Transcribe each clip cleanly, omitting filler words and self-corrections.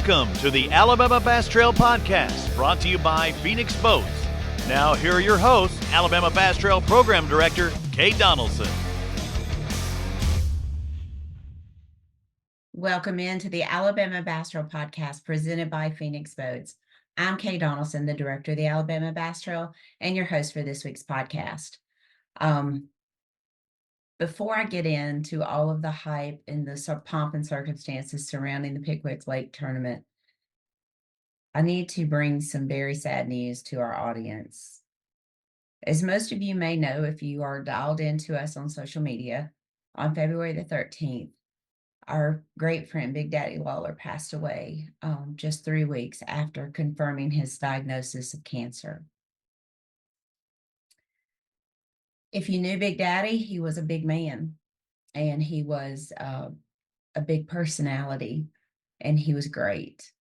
Welcome to the Alabama Bass Trail Podcast, brought to you by Phoenix Boats. Now, here are your hosts, Alabama Bass Trail Program Director, Kate Donaldson. Welcome into the Alabama Bass Trail Podcast presented by Phoenix Boats. I'm Kate Donaldson, the Director of the Alabama Bass Trail, and your host for this week's podcast. Before I get into all of the hype and the pomp and circumstances surrounding the Pickwick Lake tournament, I need to bring some very sad news to our audience. As most of you may know, if you are dialed into us on social media, on February the 13th, our great friend Big Daddy Lawler passed away just 3 weeks after confirming his diagnosis of cancer. If you knew Big Daddy, he was a big man, and he was a big personality, and he was great.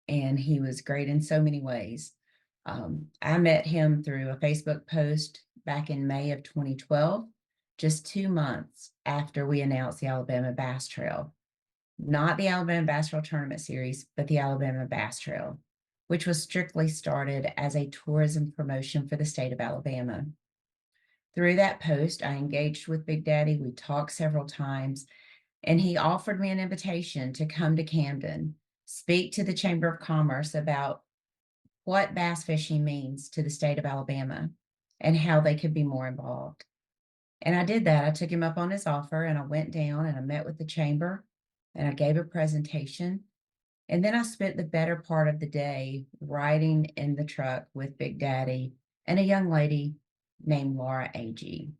And he was great in so many ways. I met him through a Facebook post back in May of 2012, just 2 months after we announced the Alabama Bass Trail. Not the Alabama Bass Trail Tournament Series, but the Alabama Bass Trail, which was strictly started as a tourism promotion for the state of Alabama. Through that post, I engaged with Big Daddy. We talked several times, and he offered me an invitation to come to Camden, speak to the Chamber of Commerce about what bass fishing means to the state of Alabama and how they could be more involved. And I did that. I took him up on his offer, and I went down and I met with the chamber and I gave a presentation. And then I spent the better part of the day riding in the truck with Big Daddy and a young lady named Laura Agee.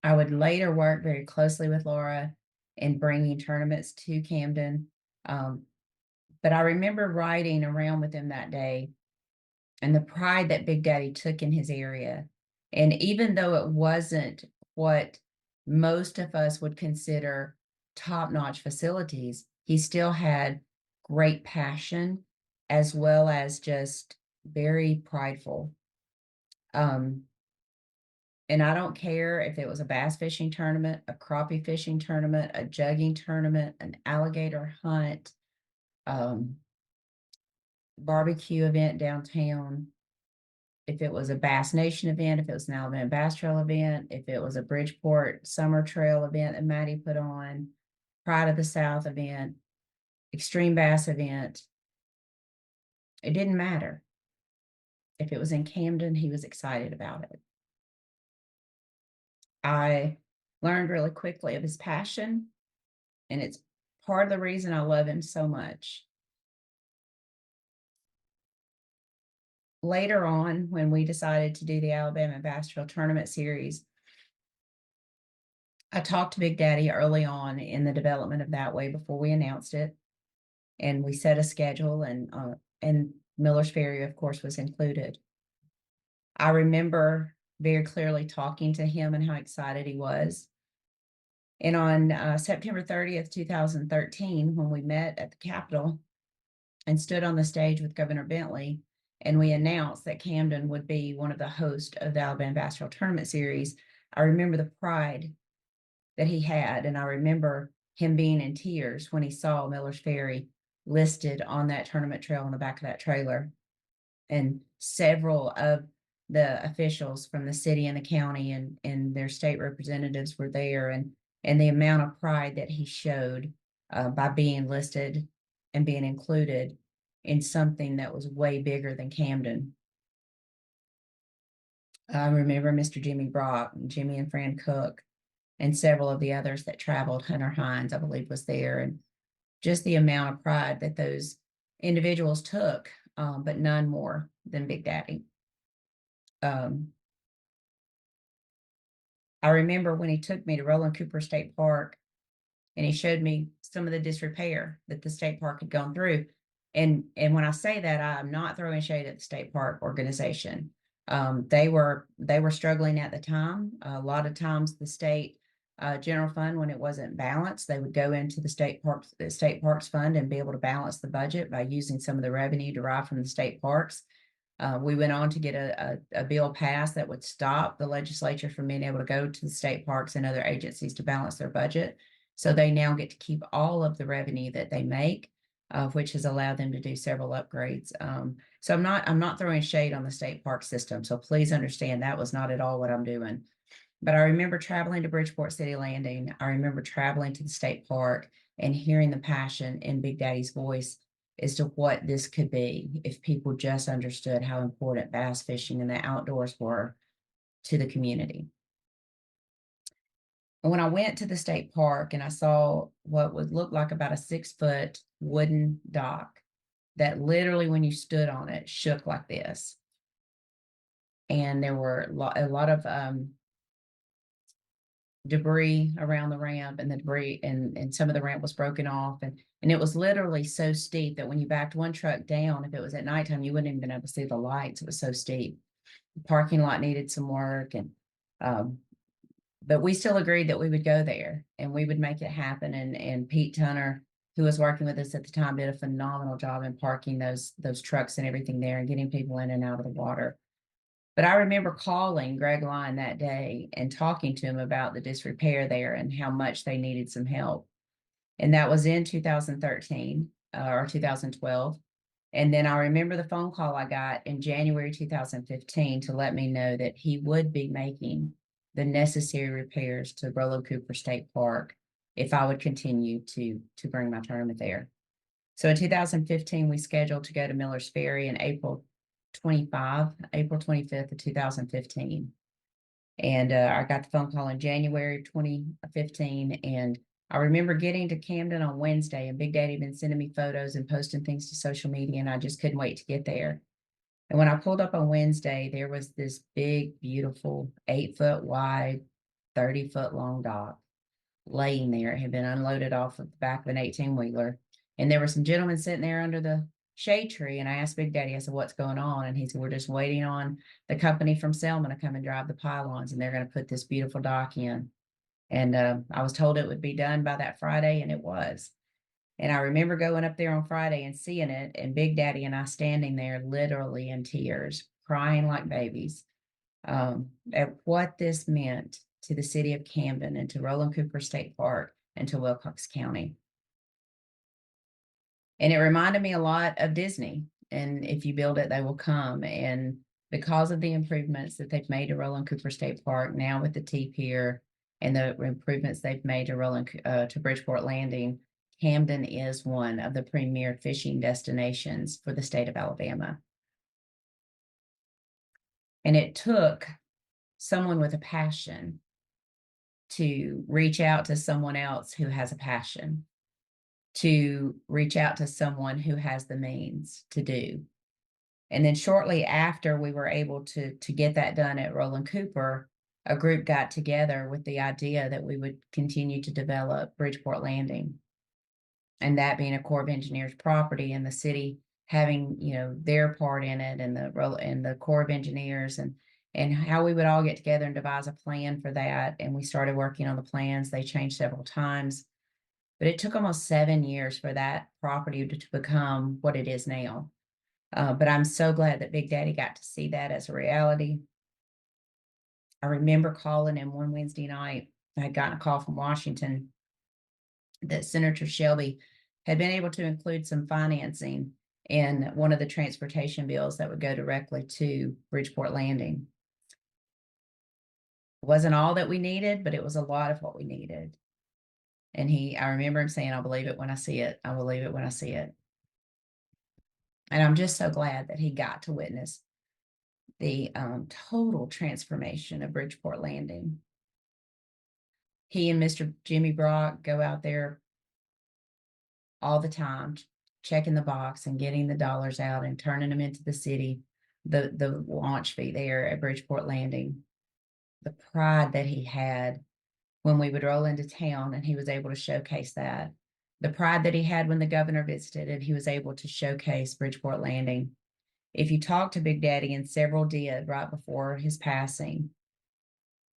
I would later work very closely with Laura in bringing tournaments to Camden. But I remember riding around with him that day and the pride that Big Daddy took in his area. And even though it wasn't what most of us would consider top-notch facilities, he still had great passion as well as just very prideful. And I don't care if it was a bass fishing tournament, a crappie fishing tournament, a jugging tournament, an alligator hunt, barbecue event downtown, if it was a Bass Nation event, if it was an Alabama Bass Trail event, if it was a Bridgeport Summer Trail event that Maddie put on, Pride of the South event, Extreme Bass event, it didn't matter. If it was in Camden, he was excited about it. I learned really quickly of his passion, and it's part of the reason I love him so much. Later on, when we decided to do the Alabama Bass Trail Tournament Series, I talked to Big Daddy early on in the development of that way before we announced it, and we set a schedule, and Miller's Ferry, of course, was included. I remember very clearly talking to him and how excited he was. And on September 30th, 2013, when we met at the Capitol and stood on the stage with Governor Bentley, and we announced that Camden would be one of the hosts of the Alabama Bass Trail Tournament Series, I remember the pride that he had, and I remember him being in tears when he saw Miller's Ferry listed on that tournament trail on the back of that trailer. And several of the officials from the city and the county and their state representatives were there, and the amount of pride that he showed by being listed and being included in something that was way bigger than Camden. I remember Mr. Jimmy Brock, and Jimmy and Fran Cook, and several of the others that traveled. Hunter Hines, I believe, was there, and just the amount of pride that those individuals took, but none more than Big Daddy. I remember when he took me to Roland Cooper State Park and he showed me some of the disrepair that the state park had gone through. And when I say that, I'm not throwing shade at the state park organization. They were struggling at the time. A lot of times the state general fund, when it wasn't balanced, they would go into the state parks fund and be able to balance the budget by using some of the revenue derived from the state parks. We went on to get a bill passed that would stop the legislature from being able to go to the state parks and other agencies to balance their budget. So they now get to keep all of the revenue that they make which has allowed them to do several upgrades. So I'm not throwing shade on the state park system. So please understand that was not at all what I'm doing. But I remember traveling to Bridgeport City Landing. I remember traveling to the state park and hearing the passion in Big Daddy's voice as to what this could be if people just understood how important bass fishing and the outdoors were to the community. And when I went to the state park and I saw what would look like about a 6-foot wooden dock that literally, when you stood on it, shook like this. And there were a lot of debris around the ramp, and the debris and some of the ramp was broken off, and it was literally so steep that when you backed one truck down, if it was at nighttime, you wouldn't even been able to see the lights. It was so steep. The parking lot needed some work, and but we still agreed that we would go there and we would make it happen. And Pete Tunner, who was working with us at the time, did a phenomenal job in parking those trucks and everything there and getting people in and out of the water. But I remember calling Greg Line that day and talking to him about the disrepair there and how much they needed some help. And that was in 2013 or 2012. And then I remember the phone call I got in January 2015 to let me know that he would be making the necessary repairs to Roland Cooper State Park if I would continue to bring my tournament there. So in 2015, we scheduled to go to Miller's Ferry in April 25th of 2015. And I got the phone call in January 2015. And I remember getting to Camden on Wednesday, and Big Daddy had been sending me photos and posting things to social media, and I just couldn't wait to get there. And when I pulled up on Wednesday, there was this big, beautiful 8-foot wide, 30-foot long dock laying there. It had been unloaded off of the back of an 18-wheeler. And there were some gentlemen sitting there under the shade tree. And I asked Big Daddy, I said, what's going on? And he said, we're just waiting on the company from Selma to come and drive the pylons, and they're going to put this beautiful dock in. And I was told it would be done by that Friday, and it was. And I remember going up there on Friday and seeing it, and Big Daddy and I standing there literally in tears, crying like babies, at what this meant to the city of Camden and to Roland Cooper State Park and to Wilcox County. And it reminded me a lot of Disney. And if you build it, they will come. And because of the improvements that they've made to Roland Cooper State Park, now with the T-Pier and the improvements they've made to Bridgeport Landing, Camden is one of the premier fishing destinations for the state of Alabama. And it took someone with a passion to reach out to someone else who has a passion, to reach out to someone who has the means to do. And then shortly after we were able to get that done at Roland Cooper, a group got together with the idea that we would continue to develop Bridgeport Landing. And that being a Corps of Engineers property, and the city having, their part in it, and the Corps of Engineers, and how we would all get together and devise a plan for that. And we started working on the plans. They changed several times, but it took almost 7 years for that property to become what it is now. But I'm so glad that Big Daddy got to see that as a reality. I remember calling him one Wednesday night. I had gotten a call from Washington that Senator Shelby had been able to include some financing in one of the transportation bills that would go directly to Bridgeport Landing. It wasn't all that we needed, but it was a lot of what we needed. And I remember him saying, I'll believe it when I see it. I will believe it when I see it. And I'm just so glad that he got to witness the total transformation of Bridgeport Landing. He and Mr. Jimmy Brock go out there all the time, checking the box and getting the dollars out and turning them into the city, the launch fee there at Bridgeport Landing. The pride that he had when we would roll into town and he was able to showcase that. The pride that he had when the governor visited and he was able to showcase Bridgeport Landing. If you talk to Big Daddy, and several did right before his passing,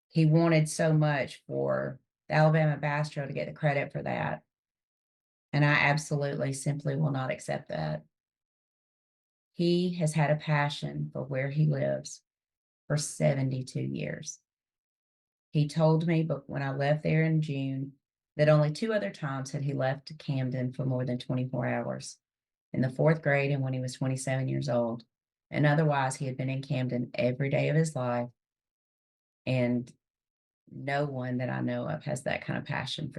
he wanted so much for the Alabama Bass Trail to get the credit for that. And I absolutely simply will not accept that. He has had a passion for where he lives for 72 years. He told me, but when I left there in June, that only 2 other times had he left Camden for more than 24 hours. in the 4th grade and when he was 27 years old. And otherwise, he had been in Camden every day of his life. And no one that I know of has that kind of passion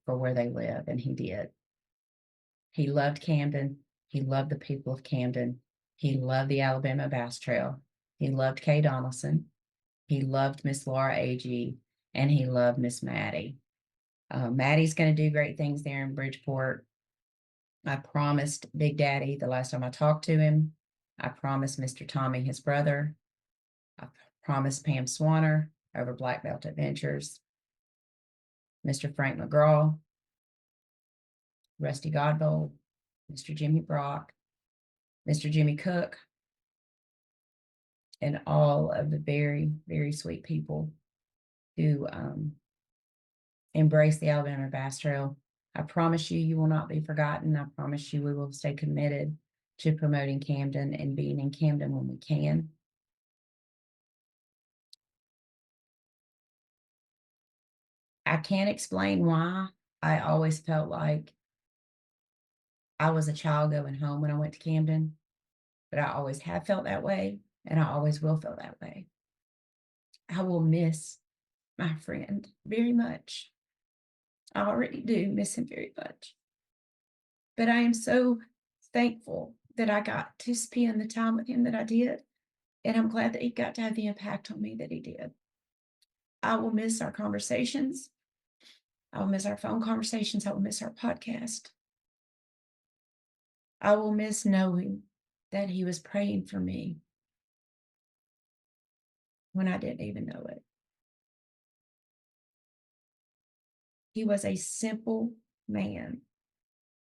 for where they live, and he did. He loved Camden. He loved the people of Camden. He loved the Alabama Bass Trail. He loved Kay Donaldson. He loved Miss Laura Agee, and he loved Miss Maddie. Maddie's going to do great things there in Bridgeport. I promised Big Daddy the last time I talked to him. I promised Mr. Tommy, his brother. I promised Pam Swanner over Black Belt Adventures, Mr. Frank McGraw, Rusty Godbold, Mr. Jimmy Brock, Mr. Jimmy Cook, and all of the very, very sweet people who embrace the Alabama Bass Trail. I promise you, you will not be forgotten. I promise you, we will stay committed to promoting Camden and being in Camden when we can. I can't explain why I always felt like I was a child going home when I went to Camden, but I always have felt that way, and I always will feel that way. I will miss my friend very much. I already do miss him very much. But I am so thankful that I got to spend the time with him that I did, and I'm glad that he got to have the impact on me that he did. I will miss our conversations. I will miss our phone conversations. I will miss our podcast. I will miss knowing that he was praying for me when I didn't even know it. He was a simple man,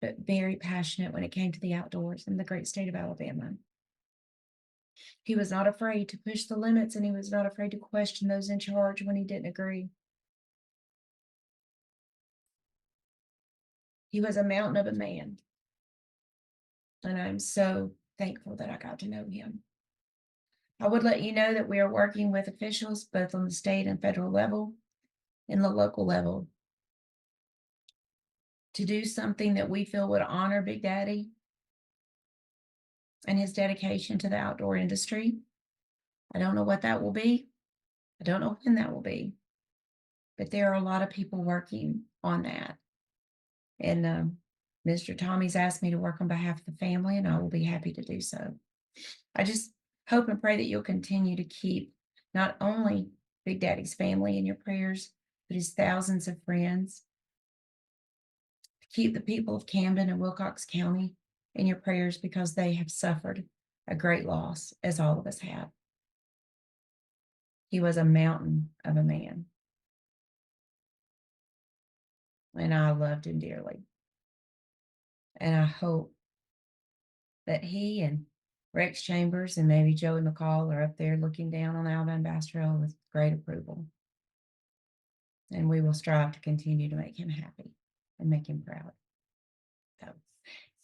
but very passionate when it came to the outdoors in the great state of Alabama. He was not afraid to push the limits, and he was not afraid to question those in charge when he didn't agree. He was a mountain of a man, and I'm so thankful that I got to know him. I would let you know that we are working with officials both on the state and federal level and the local level to do something that we feel would honor Big Daddy and his dedication to the outdoor industry. I don't know what that will be. I don't know when that will be, but there are a lot of people working on that. And Mr. Tommy's asked me to work on behalf of the family, and I will be happy to do so. I just hope and pray that you'll continue to keep not only Big Daddy's family in your prayers, but his thousands of friends. Keep the people of Camden and Wilcox County in your prayers because they have suffered a great loss, as all of us have. He was a mountain of a man, and I loved him dearly. And I hope that he and Rex Chambers and maybe Joey McCall are up there looking down on the Alabama Bass Trail with great approval. And we will strive to continue to make him happy and make him proud. So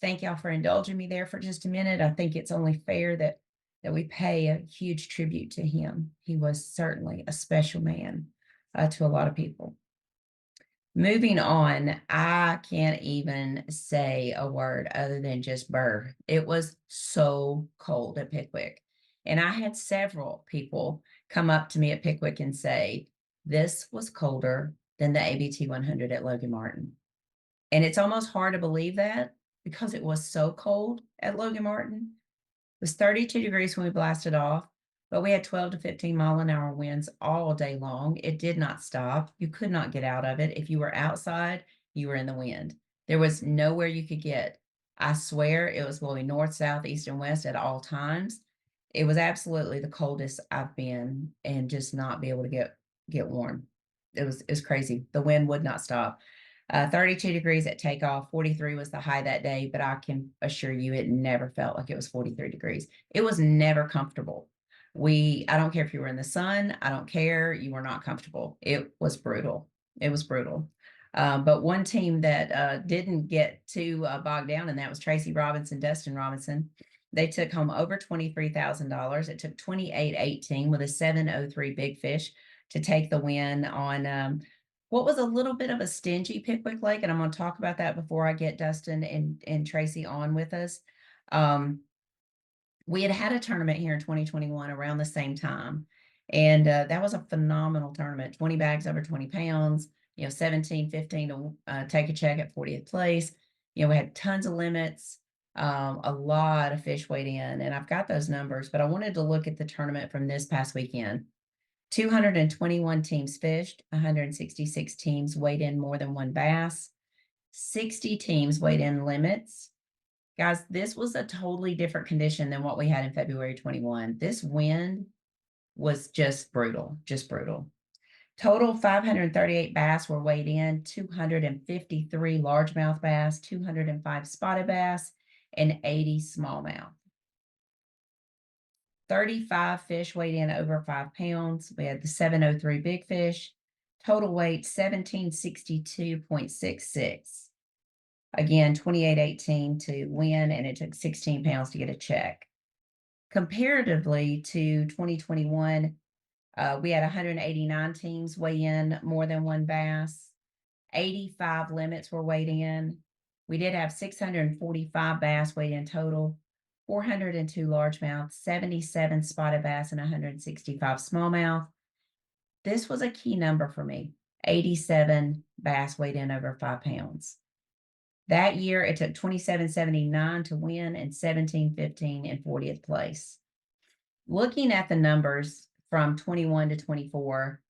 thank y'all for indulging me there for just a minute. I think it's only fair that we pay a huge tribute to him. He was certainly a special man to a lot of people. Moving on, I can't even say a word other than just burr. It was so cold at Pickwick. And I had several people come up to me at Pickwick and say, this was colder than the ABT 100 at Logan Martin. And it's almost hard to believe that because it was so cold at Logan Martin. It was 32 degrees when we blasted off, but we had 12 to 15 mile an hour winds all day long. It did not stop. You could not get out of it. If you were outside, you were in the wind. There was nowhere you could get. I swear it was blowing north, south, east, and west at all times. It was absolutely the coldest I've been, and just not be able to get warm. It was crazy. The wind would not stop. 32 degrees at takeoff, 43 was the high that day, but I can assure you it never felt like it was 43 degrees. It was never comfortable. I don't care if you were in the sun, I don't care, you were not comfortable. It was brutal. It was brutal. But one team that didn't get too bogged down, and that was Tracy Dustin Robinson. They took home over $23,000. It took 28.18 with a 7.03 big fish to take the win on what was a little bit of a stingy Pickwick Lake, and I'm going to talk about that before I get Dustin and Tracy on with us. We had a tournament here in 2021 around the same time. And that was a phenomenal tournament, 20 bags over 20 pounds, 17, 15 to take a check at 40th place. We had tons of limits, a lot of fish weighed in, and I've got those numbers, but I wanted to look at the tournament from this past weekend. 221 teams fished, 166 teams weighed in more than one bass, 60 teams weighed in limits. Guys, this was a totally different condition than what we had in February 21. This wind was just brutal, just brutal. Total 538 bass were weighed in, 253 largemouth bass, 205 spotted bass, and 80 smallmouth. 35 fish weighed in over 5 pounds. We had the 703 big fish. Total weight 1762.66. Again, 28.18 to win, and it took 16 pounds to get a check. Comparatively to 2021, we had 189 teams weigh in more than one bass. 85 limits were weighed in. We did have 645 bass weighed in total, 402 largemouth, 77 spotted bass, and 165 smallmouth. This was a key number for me, 87 bass weighed in over 5 pounds. That year, it took 27.79 to win and 17.15 in 40th place. Looking at the numbers from 21 to 24,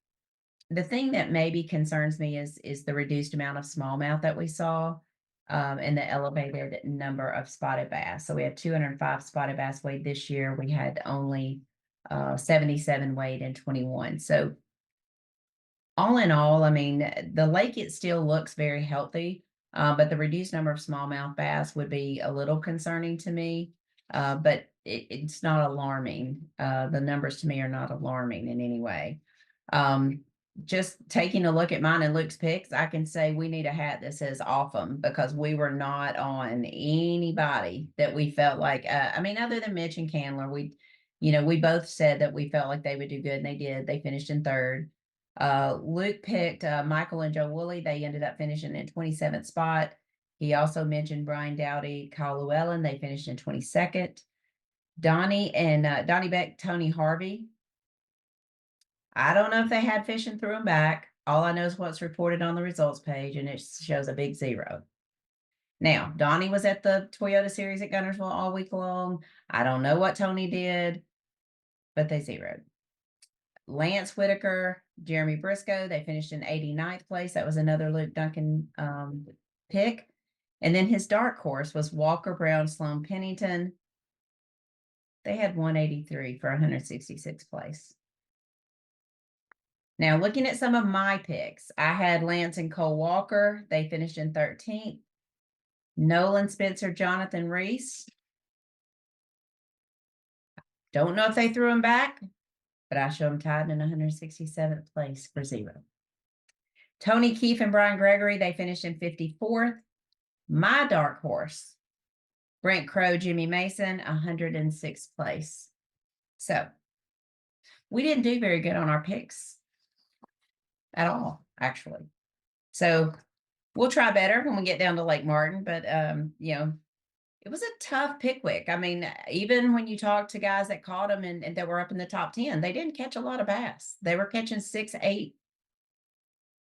the thing that maybe concerns me is the reduced amount of smallmouth that we saw, and the elevated number of spotted bass. So we had 205 spotted bass weighed this year. We had only 77 weighed in 21. So all in all, I mean, the lake, it still looks very healthy. But the reduced number of smallmouth bass would be a little concerning to me, but it's not alarming. The numbers to me are not alarming in any way. Just taking a look at mine and Luke's picks, I can say we need a hat that says "Awesome" because we were not on anybody that we felt like. I mean, other than Mitch and Candler, we both said that we felt like they would do good, and they did. They finished in third. Luke picked Michael and Joe Woolley. They ended up finishing in 27th spot. He also mentioned Brian Dowdy, Kyle Llewellyn. They finished in 22nd. Donnie Beck, Tony Harvey. I don't know if they had fish and threw them back. All I know is what's reported on the results page, and it shows a big 0. Now, Donnie was at the Toyota Series at Gunnersville all week long. I don't know what Tony did, but they zeroed. Lance Whitaker, Jeremy Briscoe, they finished in 89th place. That was another Luke Duncan pick. And then his dark horse was Walker Brown, Sloan Pennington. They had 183 for 166th place. Now, looking at some of my picks, I had Lance and Cole Walker. They finished in 13th. Nolan Spencer, Jonathan Reese. Don't know if they threw him back, but I show them tied in 167th place for 0. Tony Keefe and Brian Gregory, they finished in 54th. My dark horse, Brent Crow, Jimmy Mason, 106th place. So we didn't do very good on our picks at all, actually. So we'll try better when we get down to Lake Martin, but it was a tough Pickwick. I mean, even when you talk to guys that caught them and that were up in the top 10, they didn't catch a lot of bass. They were catching 6, 8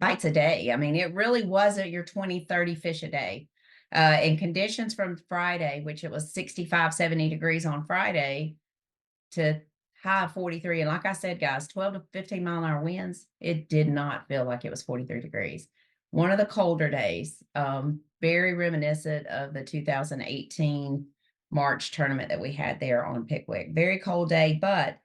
bites a day. I mean, it really wasn't your 20, 30 fish a day. And conditions from Friday, which it was 65, 70 degrees on Friday, to high 43. And like I said, guys, 12 to 15 mile an hour winds, it did not feel like it was 43 degrees. One of the colder days, very reminiscent of the 2018 March tournament that we had there on Pickwick. Very cold day, but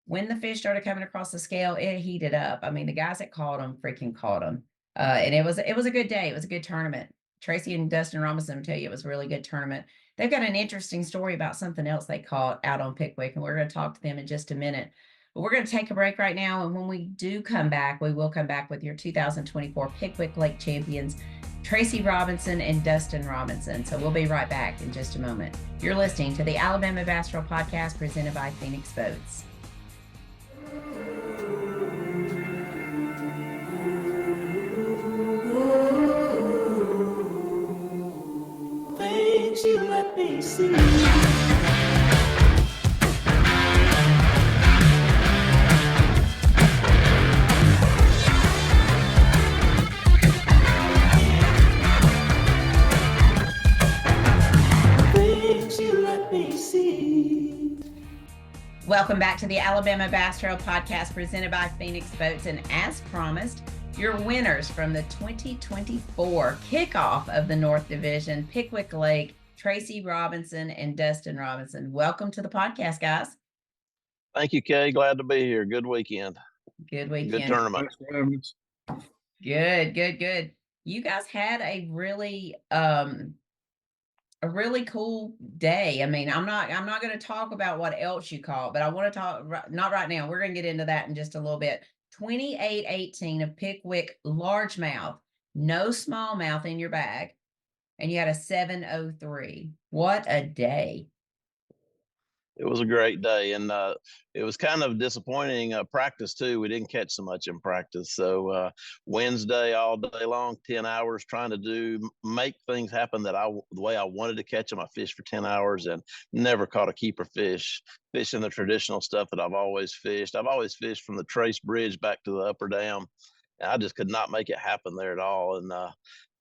when the fish started coming across the scale, it heated up. I mean, the guys that caught them freaking caught them. And it was a good day. It was a good tournament. Tracy and Dustin Robinson will tell you it was a really good tournament. They've got an interesting story about something else they caught out on Pickwick, and we're going to talk to them in just a minute. But we're going to take a break right now, and when we do come back, we will come back with your 2024 Pickwick Lake champions, Tracy Robinson and Dustin Robinson. So we'll be right back in just a moment. You're listening to the Alabama Bass Trail Podcast presented by Phoenix Boats. Things you let me see. Things you let me see. Welcome back to the Alabama Bass Trail Podcast presented by Phoenix Boats. And as promised, your winners from the 2024 kickoff of the North Division, Pickwick Lake, Tracy Robinson and Dustin Robinson. Welcome to the podcast, guys. Thank you, Kay. Glad to be here. Good weekend. Good weekend. Good tournament. Good. You guys had a really cool day. I mean, I'm not going to talk about what else you caught, but I want to talk not right now. We're going to get into that in just a little bit. 28-18 of Pickwick largemouth, no smallmouth in your bag, and you had a 703. What a day. It was a great day, and it was kind of disappointing practice too. We didn't catch so much in practice. So Wednesday all day long, 10 hours trying to make things happen the way I wanted to catch them. I fished for 10 hours and never caught a keeper fish, fishing the traditional stuff that I've always fished. I've always fished from the Trace Bridge back to the upper dam, and I just could not make it happen there at all. And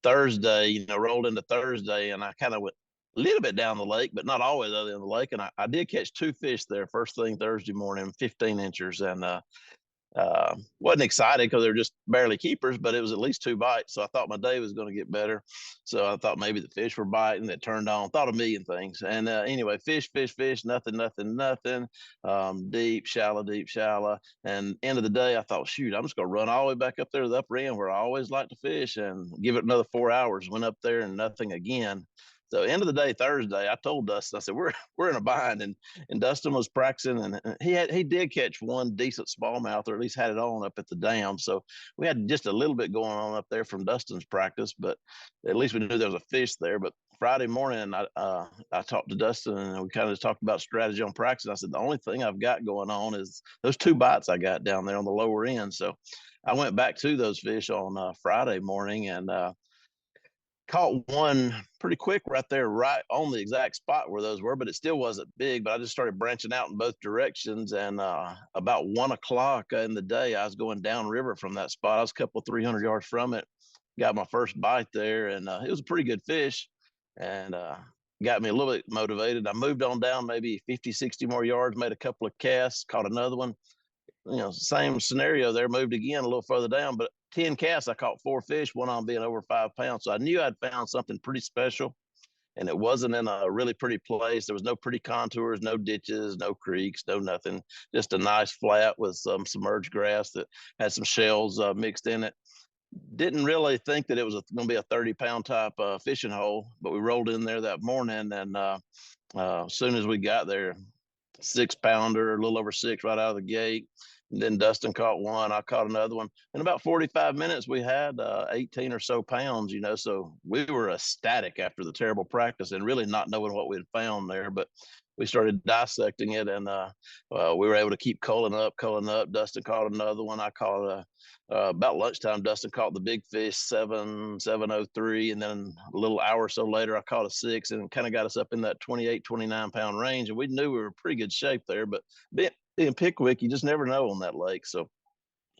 Thursday, rolled into Thursday, and I kind of went a little bit down the lake, but not always other than the lake. And I did catch two fish there first thing Thursday morning, 15 inchers, and wasn't excited because they were just barely keepers, but it was at least two bites. So I thought my day was going to get better. So I thought maybe the fish were biting. It turned on, thought a million things. And anyway, fish, nothing. Deep, shallow. And end of the day, I thought, shoot, I'm just going to run all the way back up there to the upper end where I always like to fish and give it another 4 hours. Went up there and nothing again. So end of the day, Thursday, I told Dustin, I said, we're in a bind, and Dustin was practicing, and he did catch one decent smallmouth, or at least had it on up at the dam. So we had just a little bit going on up there from Dustin's practice, but at least we knew there was a fish there. But Friday morning, I talked to Dustin, and we kind of talked about strategy on practice. And I said, the only thing I've got going on is those two bites I got down there on the lower end. So I went back to those fish on Friday morning, and caught one pretty quick right there, right on the exact spot where those were, but it still wasn't big. But I just started branching out in both directions. And about 1 o'clock in the day, I was going downriver from that spot. I was a couple 300 yards from it, got my first bite there, and it was a pretty good fish, and got me a little bit motivated. I moved on down maybe 50, 60 more yards, made a couple of casts, caught another one. Same scenario there, moved again a little further down, but 10 casts, I caught 4 fish, one on being over 5 pounds. So I knew I'd found something pretty special, and it wasn't in a really pretty place. There was no pretty contours, no ditches, no creeks, no nothing, just a nice flat with some submerged grass that had some shells mixed in it. Didn't really think that it was going to be a 30-pound type fishing hole, but we rolled in there that morning, and as soon as we got there, 6-pounder, a little over 6 right out of the gate. And then Dustin caught one, I caught another one. In about 45 minutes, we had 18 or so pounds, so we were ecstatic after the terrible practice and really not knowing what we had found there. But we started dissecting it, and we were able to keep culling up. Dustin caught another one. I caught about lunchtime. Dustin caught the big fish, 703, and then a little hour or so later, I caught a 6, and kind of got us up in that 28, 29-pound range. And we knew we were in pretty good shape there, but being Pickwick, you just never know on that lake. So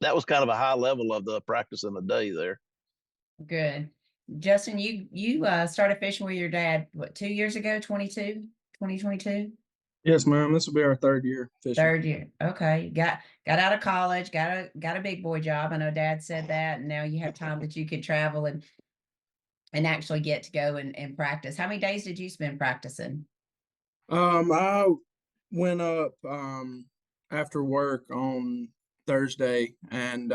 that was kind of a high level of the practice in the day there. Good. Justin, you started fishing with your dad, what, 2 years ago, 2022? Yes, ma'am. This will be our third year fishing. Third year. Okay. Got out of college, got a big boy job. I know Dad said that, and now you have time that you could travel and actually get to go and practice. How many days did you spend practicing? I went up after work on Thursday and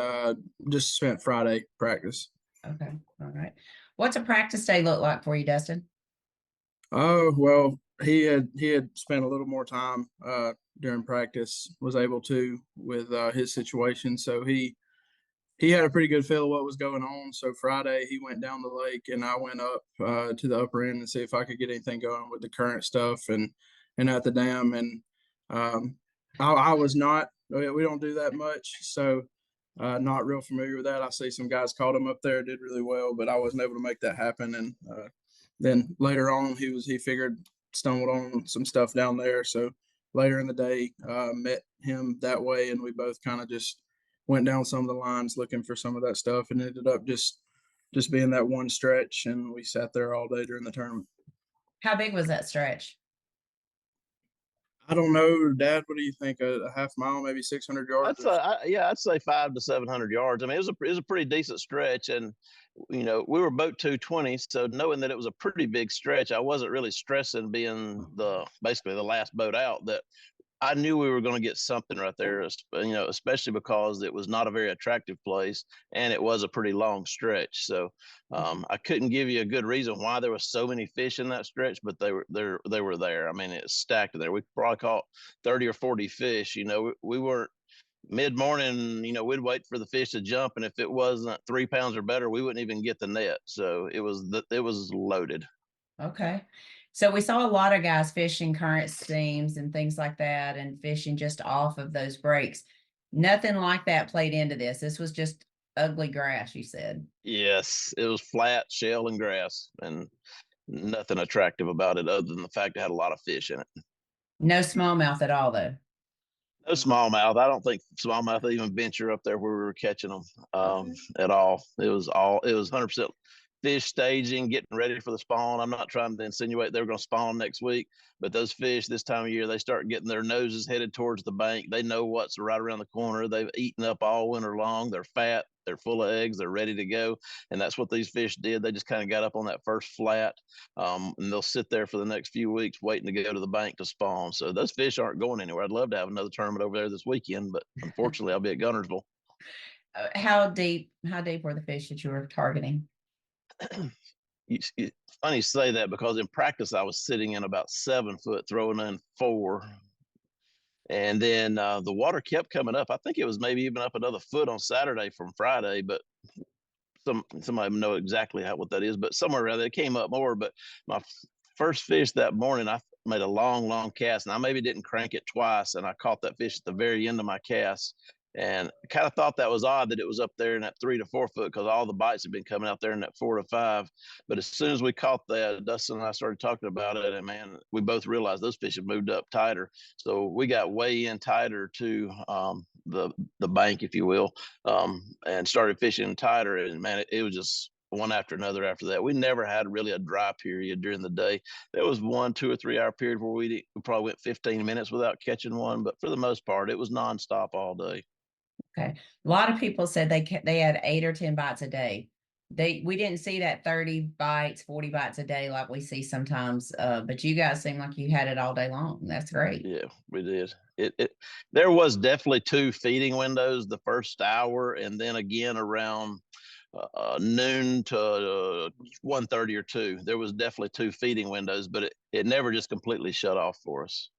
just spent Friday practice. Okay. All right. What's a practice day look like for you, Dustin? Oh, well, he had spent a little more time during practice, was able to with his situation. So he had a pretty good feel of what was going on. So Friday he went down the lake, and I went up to the upper end and see if I could get anything going with the current stuff and at the dam. And I was not, we don't do that much. So not real familiar with that. I see some guys caught him up there, did really well, but I wasn't able to make that happen. And then later on he figured stumbled on some stuff down there. So later in the day, met him that way, and we both kind of just went down some of the lines looking for some of that stuff, and ended up just being that one stretch, and we sat there all day during the tournament. How big was that stretch? I don't know, Dad. What do you think? A half mile, maybe 600 yards? I'd say 500 to 700 yards. I mean, it was a pretty decent stretch, and we were boat 220, so knowing that it was a pretty big stretch, I wasn't really stressing being basically the last boat out. That I knew we were going to get something right there, especially because it was not a very attractive place and it was a pretty long stretch. So I couldn't give you a good reason why there were so many fish in that stretch, but they were there. I mean, it's stacked in there. We probably caught 30 or 40 fish. We weren't mid-morning, we'd wait for the fish to jump, and if it wasn't 3 pounds or better, we wouldn't even get the net. So it was loaded. Okay. So we saw a lot of guys fishing current seams and things like that, and fishing just off of those breaks. Nothing like that played into this. This was just ugly grass, you said. Yes, it was flat shell and grass, and nothing attractive about it other than the fact it had a lot of fish in it. No smallmouth at all, though. No smallmouth. I don't think smallmouth even venture up there where we were catching them at all. It was 100% fish staging, getting ready for the spawn. I'm not trying to insinuate they're going to spawn next week, but those fish this time of year, they start getting their noses headed towards the bank. They know what's right around the corner. They've eaten up all winter long. They're fat. They're full of eggs. They're ready to go. And that's what these fish did. They just kind of got up on that first flat, and they'll sit there for the next few weeks waiting to go to the bank to spawn. So those fish aren't going anywhere. I'd love to have another tournament over there this weekend, but unfortunately I'll be at Gunnersville. How deep were the fish that you were targeting? It's funny you say that, because in practice I was sitting in about 7 foot, throwing in 4. And then the water kept coming up. I think it was maybe even up another foot on Saturday from Friday, but somebody know exactly what that is, but somewhere around there it came up more. But my first fish that morning, I made a long cast, and I maybe didn't crank it twice, and I caught that fish at the very end of my cast. And I kind of thought that was odd that it was up there in that 3 to 4 foot, because all the bites had been coming out there in that 4 to 5. But as soon as we caught that, Dustin and I started talking about it, and man, we both realized those fish had moved up tighter. So we got way in tighter to the bank, if you will, and started fishing tighter. And man, it was just one after another after that. We never had really a dry period during the day. There was 1, 2 or 3 hour period where we probably went 15 minutes without catching one, but for the most part, it was nonstop all day. Okay. A lot of people said they had 8 or 10 bites a day. We didn't see that 30 bites, 40 bites a day like we see sometimes. But you guys seem like you had it all day long. That's great. Yeah, we did. There was definitely 2 feeding windows the first hour, and then again around noon to 1:30 or 2. There was definitely 2 feeding windows, but it never just completely shut off for us.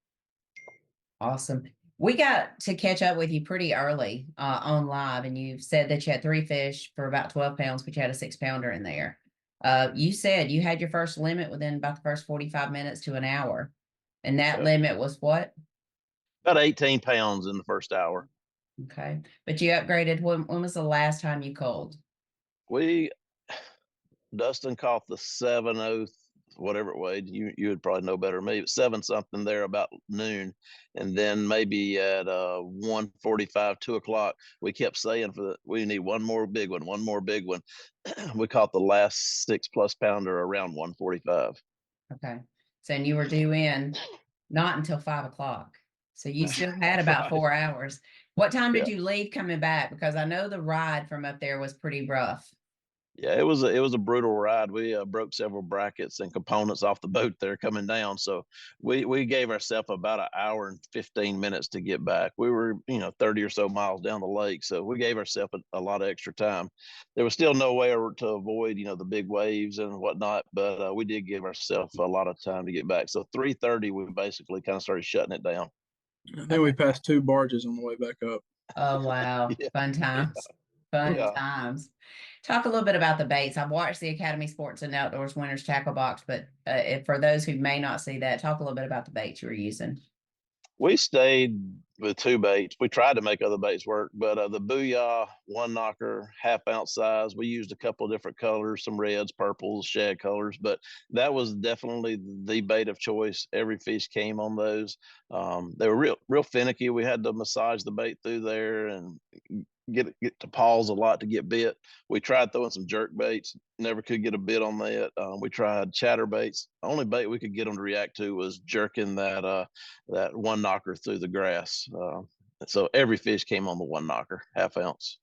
Awesome. We got to catch up with you pretty early on live, and you said that you had 3 fish for about 12 pounds, but you had a 6-pounder in there. You said you had your first limit within about the first 45 minutes to an hour, and that limit was what? About 18 pounds in the first hour. Okay, but you upgraded. When was the last time you culled? Dustin caught the 7.0, whatever it weighed. You would probably know better than me. 7 something there about noon, and then maybe at 1:45, 2 o'clock, we kept saying we need one more big one. We caught the last 6+ pounder around 1:45. Okay, so and you were due in not until 5 o'clock, so you still had about 4 hours. What time did you leave coming back? Because I know the ride from up there was pretty rough. Yeah, it was a brutal ride. We broke several brackets and components off the boat there coming down. So we gave ourselves about an hour and 15 minutes to get back. We were 30 or so miles down the lake, so we gave ourselves a lot of extra time. There was still no way to avoid the big waves and whatnot, but we did give ourselves a lot of time to get back. So 3:30, we basically kind of started shutting it down. Then we passed 2 barges on the way back up. Oh, wow. Yeah. Fun times. Fun Yeah. times. Talk a little bit about the baits. I've watched the Academy Sports and Outdoors Winners Tackle Box, but for those who may not see that, talk a little bit about the baits you were using. We stayed with two baits. We tried to make other baits work, but the Booyah one knocker, half ounce size, we used a couple of different colors, some reds, purples, shad colors, but that was definitely the bait of choice. Every fish came on those. They were real finicky. We had to massage the bait through there and get to pause a lot to get bit. We tried throwing some jerk baits, never could get a bit on that. We tried chatter baits. The only bait we could get them to react to was jerking that one knocker through the grass. So every fish came on the one knocker, half ounce.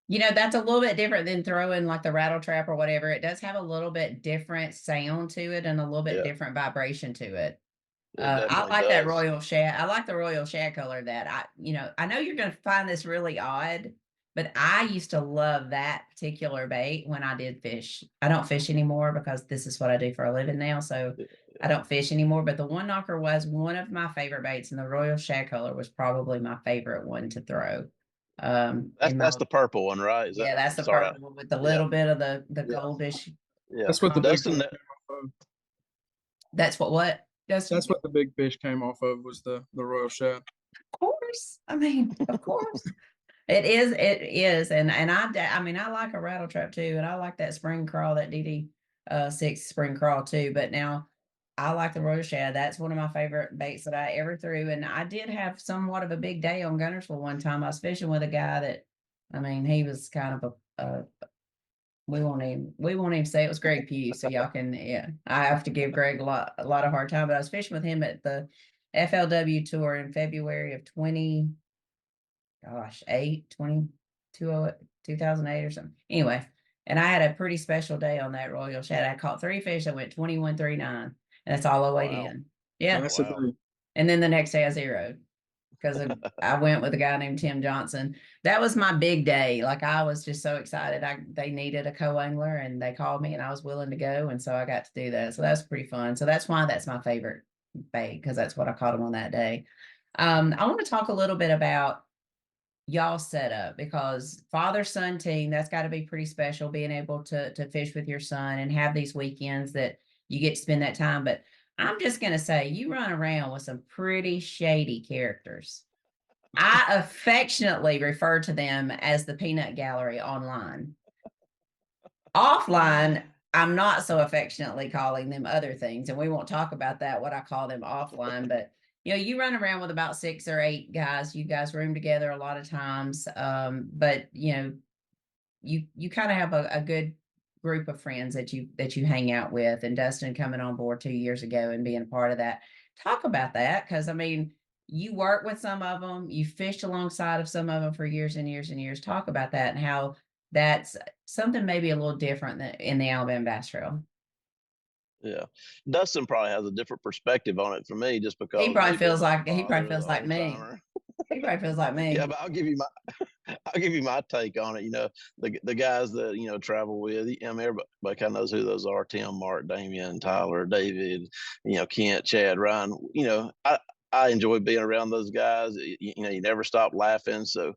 That's a little bit different than throwing like the rattle trap or whatever. It does have a little bit different sound to it and a little bit Yeah, different vibration to it. it I definitely like that does. royal shad. I like the royal shad color that I know you're going to find this really odd, but I used to love that particular bait when I did fish. I don't fish anymore because this is what I do for a living now. So I don't fish anymore, but the one knocker was one of my favorite baits, and the royal shad color was probably my favorite one to throw. That's In my that's the purple one, right? Is that? Yeah, that's I'm the sorry. purple one with the Yeah, little bit of the yeah, goldish. yeah. That's what the big Dustin, fish came off of. That's what, Justin? That's what the big fish came off of, was the royal shad. Of course. I mean, of course. It is. And I mean, I like a rattle trap too. And I like that spring crawl, that DD 6 spring crawl too. But now I like the royal shad. That's one of my favorite baits that I ever threw. And I did have somewhat of a big day on Gunnersville one time. I was fishing with a guy that, I mean, he was kind of a we won't even say it was Greg Pugh. So y'all can, yeah, I have to give Greg a lot of hard time, but I was fishing with him at the FLW tour in February of 2008 or something. Anyway, and I had a pretty special day on that royal shad. I caught 3 fish. I went 21-39, and that's all I weighed wow. in. Yeah. That's Wow. And then the next day I zeroed because I went with a guy named Tim Johnson. That was my big day. Like, I was just so excited. They needed a co-angler, and they called me, and I was willing to go. And so I got to do that. So that's pretty fun. So that's why that's my favorite bait, because that's what I caught him on that day. I want to talk a little bit about y'all setup, because father-son team, that's got to be pretty special, being able to fish with your son and have these weekends that you get to spend that time. But I'm just going to say, you run around with some pretty shady characters. I affectionately refer to them as the peanut gallery online. Offline, I'm not so affectionately calling them other things, and we won't talk about that, what I call them offline. But you run around with about 6 or 8 guys. You guys room together a lot of times, but you kind of have a good group of friends that you hang out with. And Dustin coming on board 2 years ago and being a part of that. Talk about that, because I mean, you work with some of them, you fished alongside of some of them for years and years and years. Talk about that and how that's something maybe a little different than in the Alabama Bass Trail. Yeah, Dustin probably has a different perspective on it from me, just He because probably me being feels a like father, me. old-timer. He probably feels like Yeah, me. but I'll give you my take on it. The guys that travel with. I mean, everybody kind of knows who those are: Tim, Mark, Damian, Tyler, David. Kent, Chad, Ryan. I enjoy being around those guys. You never stop laughing. So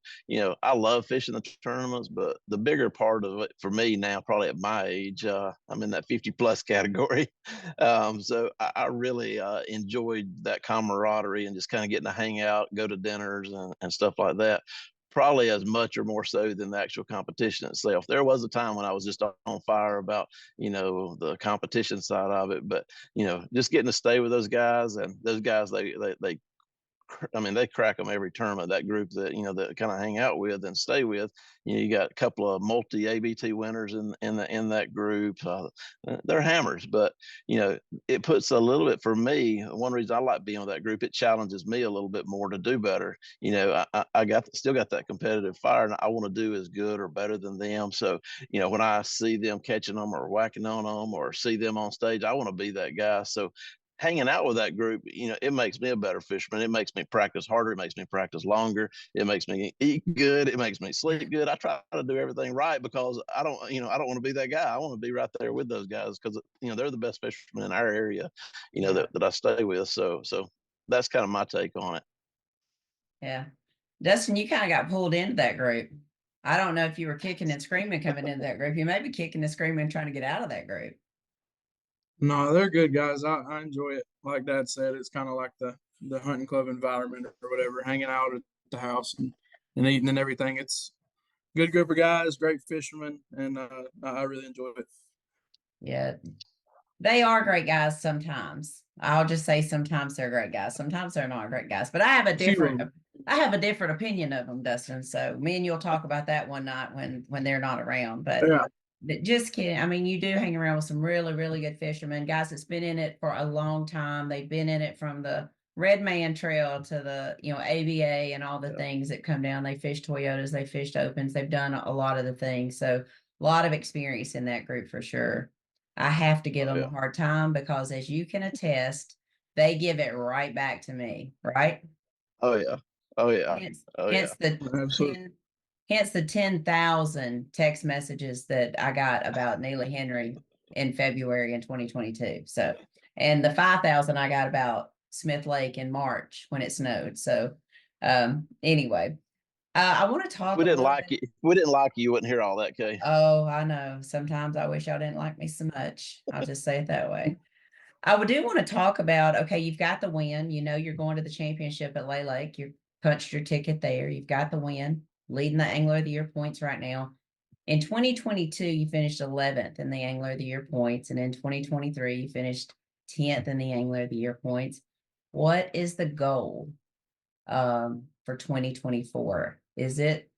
I love fishing the tournaments. But the bigger part of it for me now, probably at my age, I'm in that 50+ category. So I really enjoyed that camaraderie and just kind of getting to hang out, go to dinners and stuff like that. Probably as much or more so than the actual competition itself. There was a time when I was just on fire about the competition side of it, but just getting to stay with those guys, and those guys they crack them every tournament. That group that kind of hang out with and stay with. You got a couple of multi ABT winners in that group. They're hammers, but it puts a little bit, for me, one reason I like being with that group, it challenges me a little bit more to do better. I still got that competitive fire, and I want to do as good or better than them. So when I see them catching them or whacking on them, or see them on stage, I want to be that guy. So hanging out with that group, it makes me a better fisherman. It makes me practice harder. It makes me practice longer. It makes me eat good. It makes me sleep good. I try to do everything right, because I don't want to be that guy. I want to be right there with those guys, because they're the best fishermen in our area, that I stay with. So that's kind of my take on it. Yeah. Dustin, you kind of got pulled into that group. I don't know if you were kicking and screaming coming into that group. You may be kicking and screaming trying to get out of that group. No, they're good guys. I enjoy it. Like Dad said, it's kind of like the the hunting club environment or whatever, hanging out at the house and eating and everything. It's a good group of guys, great fishermen, and I really enjoy it. Yeah, they are great guys sometimes. I'll just say sometimes they're great guys. Sometimes they're not great guys. But I have a different opinion of them, Dustin. So me and you'll talk about that one night when they're not around. But just kidding. I mean, you do hang around with some really, really good fishermen, guys that's been in it for a long time. They've been in it from the Red Man Trail to the, ABA and all the things that come down. They fish Toyotas, they fished Opens, they've done a lot of the things. So a lot of experience in that group for sure. I have to give them a hard time because, as you can attest, they give it right back to me, right? Oh yeah. Oh yeah. Hence Absolutely. hence the 10,000 text messages that I got about Neely Henry in February in 2022. So, and the 5,000 I got about Smith Lake in March when it snowed. So, anyway, I want to talk. We didn't like you. We didn't like you. You wouldn't hear all that, Kay. Oh, I know. Sometimes I wish y'all didn't like me so much. I'll just say it that way. I do want to talk about, okay, you've got the win. You're going to the championship at Lay Lake. You punched your ticket there. You've got the win, leading the Angler of the Year points right now. In 2022, you finished 11th in the Angler of the Year points. And in 2023, you finished 10th in the Angler of the Year points. What is the goal for 2024? Is it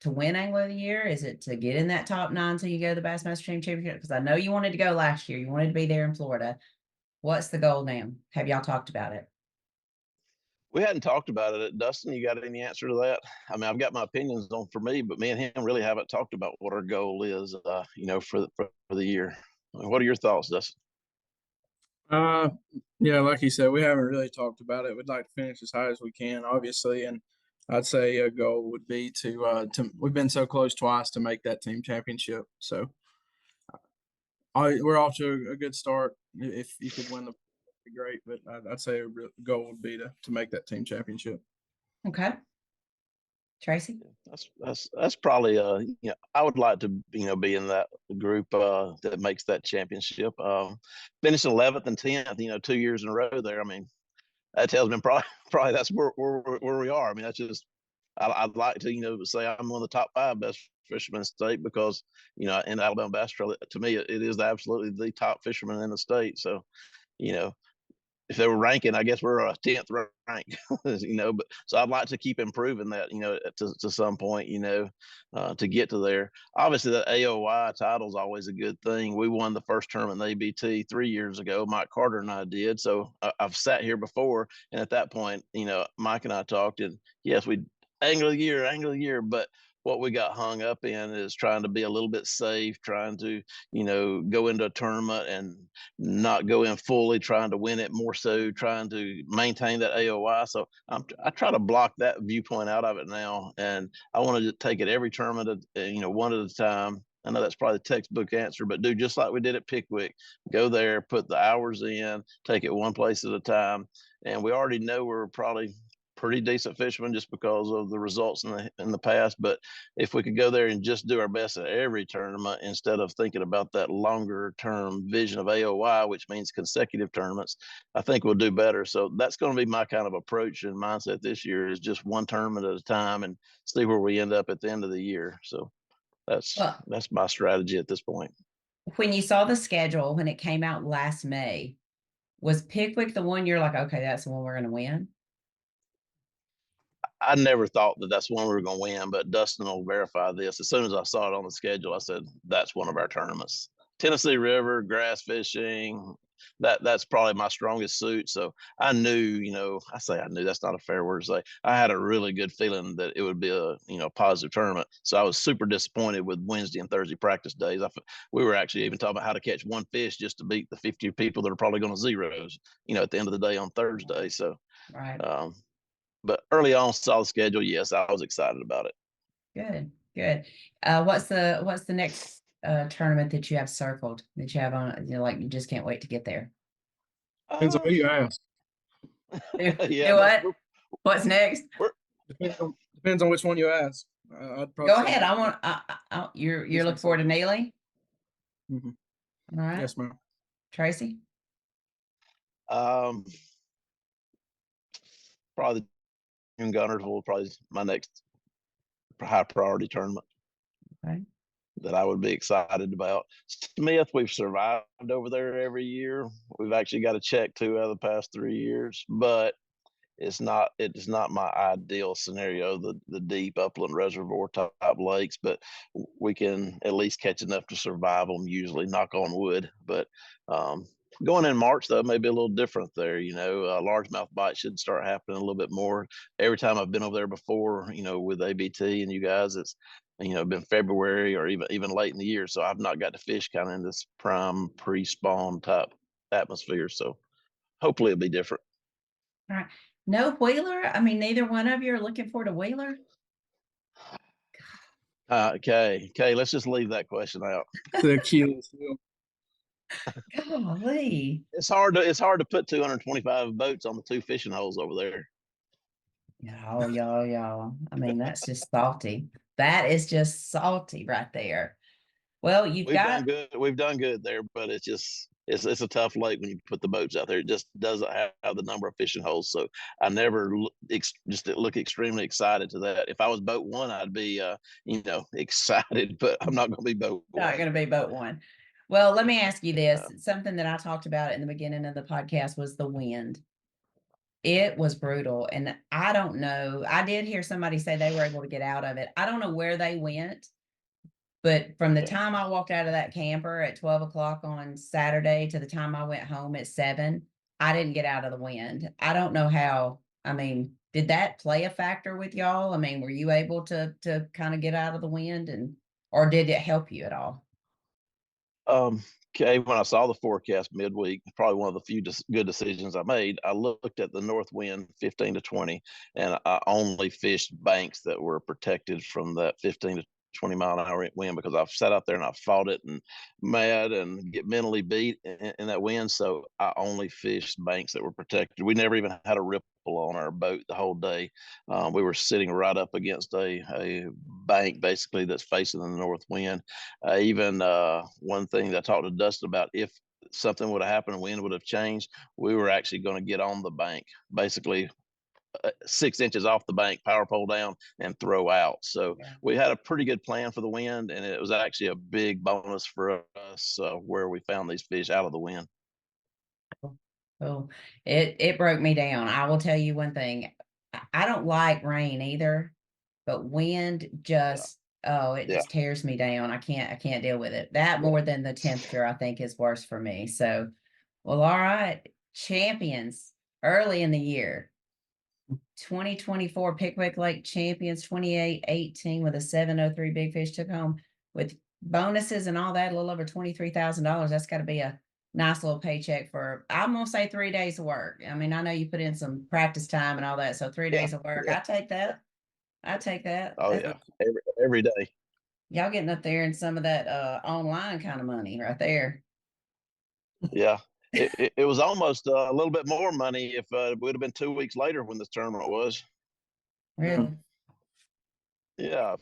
to win Angler of the Year? Is it to get in that top 9 so you go to the Bassmaster Championship? Because I know you wanted to go last year. You wanted to be there in Florida. What's the goal now? Have y'all talked about it? We hadn't talked about it. Dustin, you got any answer to that? I mean, I've got my opinions on for me, but me and him really haven't talked about what our goal is, for the year. What are your thoughts, Dustin? Yeah, like you said, we haven't really talked about it. We'd like to finish as high as we can, obviously, and I'd say a goal would be to we've been so close twice to make that team championship. So we're off to a good start. If you could win, that'd be great. But I'd say a real goal would be to make that team championship. Okay, Tracy. That's probably I would like to be in that group that makes that championship. Finishing 11th and 10th, 2 years in a row there. I mean, that tells me probably that's where we are. I mean, that's just I'd like to say I'm one of the top 5 best fishermen in the state because in Alabama Bass Trail, to me it is absolutely the top fisherman in the state. So if they were ranking, I guess we're a 10th rank, but so I'd like to keep improving that, to some point, to get to there. Obviously that AOY title is always a good thing. We won the first tournament in ABT 3 years ago. Mike Carter and I did. So I've sat here before. And at that point, Mike and I talked, and yes, we Angler of the Year, but what we got hung up in is trying to be a little bit safe, trying to, go into a tournament and not go in fully, trying to win it, more so trying to maintain that AOY. So I try to block that viewpoint out of it now. And I want to take it every tournament, one at a time. I know that's probably the textbook answer, but do just like we did at Pickwick. Go there, put the hours in, take it one place at a time. And we already know we're probably pretty decent fishermen just because of the results in the past. But if we could go there and just do our best at every tournament instead of thinking about that longer term vision of AOY, which means consecutive tournaments, I think we'll do better. So that's going to be my kind of approach and mindset this year, is just one tournament at a time and see where we end up at the end of the year. So that's my strategy at this point. When you saw the schedule, when it came out last May, was Pickwick the one you're like, okay, that's the one we're going to win? I never thought that that's one we were going to win, but Dustin will verify this. As soon as I saw it on the schedule, I said, that's one of our tournaments. Tennessee River, grass fishing, that's probably my strongest suit. So I knew, I knew, that's not a fair word to say. I had a really good feeling that it would be a positive tournament. So I was super disappointed with Wednesday and Thursday practice days. We were actually even talking about how to catch one fish just to beat the 50 people that are probably going to zeros, at the end of the day on Thursday. So, right. But early on, saw the schedule. Yes, I was excited about it. Good. What's the next tournament that you have circled, that you have on, you just can't wait to get there? Depends on who you ask. Do what? What's next? Depends on which one you ask. Go ahead. You're looking forward to Neely? Mm-hmm. All right. Yes, ma'am. Tracy? probably June Gunners will probably my next high priority tournament Okay. that I would be excited about. Smith, we've survived over there every year. We've actually got a check 2 out of the past 3 years, but it is not my ideal scenario, the deep upland reservoir type lakes, but we can at least catch enough to survive them usually, knock on wood. But going in March though may be a little different there. Largemouth bite should start happening a little bit more. Every time I've been over there before, with ABT and you guys, it's been February or even late in the year, so I've not got to fish kind of in this prime pre-spawn type atmosphere. So hopefully it'll be different. All right. No whaler? I mean, neither one of you are looking for a whaler? Okay, let's just leave that question out. The Achilles heel. Golly. It's hard to put 225 boats on the 2 fishing holes over there. Y'all. I mean, that's just salty. That is just salty right there. Well, you've We've done got, good. We've done good there, but it's a tough lake when you put the boats out there. It just doesn't have the number of fishing holes. So I never just look extremely excited to that. If I was boat one, I'd be excited, but I'm not going to be boat not one. going to be boat one. Well, let me ask you this. Something that I talked about in the beginning of the podcast was the wind. It was brutal. And I don't know. I did hear somebody say they were able to get out of it. I don't know where they went, but from the time I walked out of that camper at 12 o'clock on Saturday to the time I went home at 7, I didn't get out of the wind. I don't know how. I mean, did that play a factor with y'all? I mean, were you able to kind of get out of the wind or did it help you at all? Okay, when I saw the forecast midweek, probably one of the few good decisions I made, I looked at the north wind 15 to 20, and I only fished banks that were protected from that 15 to 20-mile-an-hour wind, because I've sat out there and I fought it and mad and get mentally beat in that wind. So I only fished banks that were protected. We never even had a ripple on our boat the whole day. We were sitting right up against a bank basically that's facing the north wind. Even one thing that I talked to Dustin about, if something would have happened, wind would have changed, we were actually going to get on the bank, basically 6 inches off the bank, power pole down, and throw out. So we had a pretty good plan for the wind, and it was actually a big bonus for us where we found these fish out of the wind. Oh, it broke me down. I will tell you one thing. I don't like rain either, but wind just it just tears me down. I can't deal with it. That more than the temperature, I think, is worse for me. So, well, all right. Champions early in the year. 2024 Pickwick Lake champions, 28-18 with a 703 big fish, took home with bonuses and all that a little over $23,000. That's got to be a nice little paycheck for, I'm gonna say 3 days of work. I mean, I know you put in some practice time and all that, so 3 days of work. I take that. Oh yeah, every day. Y'all getting up there in some of that online kind of money right there. Yeah. It was almost a little bit more money if it would have been 2 weeks later when this tournament was. Really? Yeah.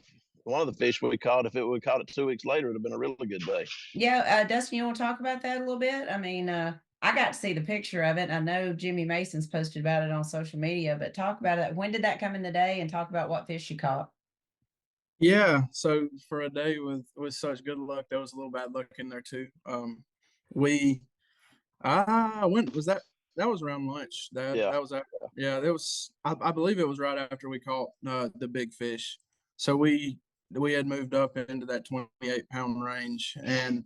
One of the fish we caught, if it would have caught it 2 weeks later, it would have been a really good day. Yeah. Dustin, you want to talk about that a little bit? I mean, I got to see the picture of it. I know Jimmy Mason's posted about it on social media, but talk about it. When did that come in the day, and talk about what fish you caught? Yeah, so for a day with such good luck, there was a little bad luck in there too. That was around lunch. That was after, that was I believe it was right after we caught the big fish. So we had moved up into that 28-pound range and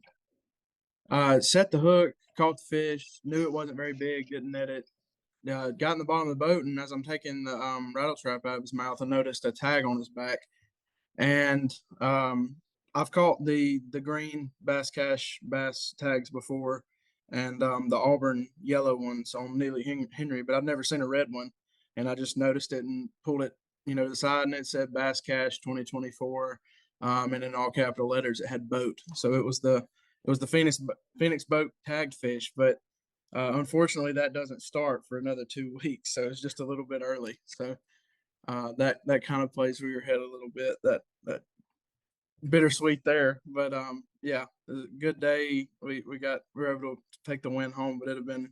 set the hook, caught the fish, knew it wasn't very big, didn't net it. Got in the bottom of the boat, and as I'm taking the rattle trap out of his mouth, I noticed a tag on his back. And I've caught the green bass cash bass tags before, and the Auburn yellow ones on Neely Henry, but I've never seen a red one. And I just noticed it and pulled it, to the side, and it said Bass Cash 2024, and in all capital letters it had boat. So it was the Phoenix boat tagged fish, but unfortunately that doesn't start for another 2 weeks, so it's just a little bit early. So that kind of plays through your head a little bit, that bittersweet there. But yeah, it was a good day. We were able to take the win home, but it'd have been